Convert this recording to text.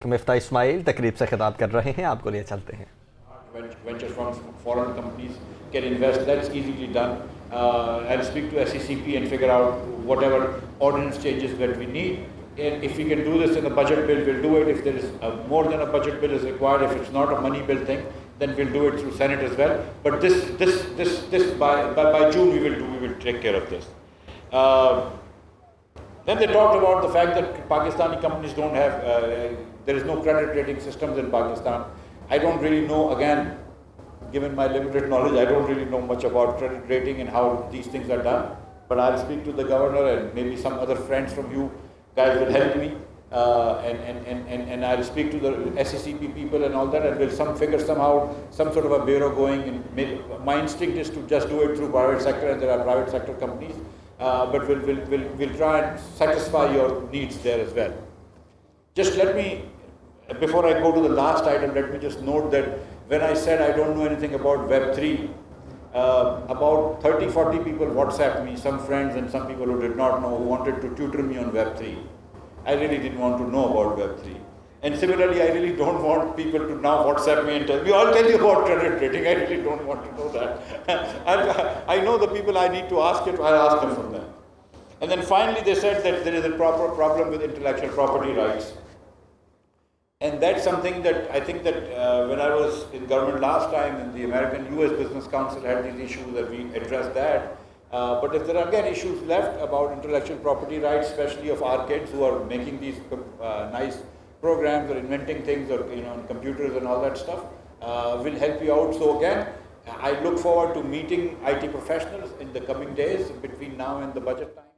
मिफ्ताह इस्माइल तकरीब से खिताब कर रहे हैं, आपको लिए चलते हैं। Venture funds, foreign companies can invest. That's easily done. I'll speak to SECP and figure out whatever ordinance changes that we need. And if we can do this in the budget bill, we'll do it. If there is more than a budget bill is required, if it's not a money bill thing, then we'll do it through Senate as well. But this by June we will take care of this. Then they talked about the fact that Pakistani companies don't have, there is no credit rating systems in Pakistan. I don't really know, again, given my limited knowledge, I don't really know much about credit rating and how these things are done. But I'll speak to the governor and maybe some other friends from you guys will help me. And I'll speak to the SECP people and all that, and we'll figure somehow some sort of a bureau going. And my instinct is to just do it through private sector, and there are private sector companies. But we'll try and satisfy your needs there as well. Just let me, before I go to the last item, let me just note that when I said I don't know anything about Web3, about 30-40 people WhatsApped me, some friends and some people who did not know, who wanted to tutor me on Web3. I really didn't want to know about Web3. And similarly, I really don't want people to now WhatsApp me and tell me, I'll tell you about credit rating. I really don't want to know that. I know the people I need to ask it, I'll ask them from them. And then finally they said that there is a proper problem with intellectual property rights. And that's something that I think that when I was in government last time, and the American US Business Council had these issues, that we addressed that. But if there are again issues left about intellectual property rights, especially of our kids who are making these nice programs or inventing things, or on computers and all that stuff, will help you out. So again, I look forward to meeting IT professionals in the coming days between now and the budget time.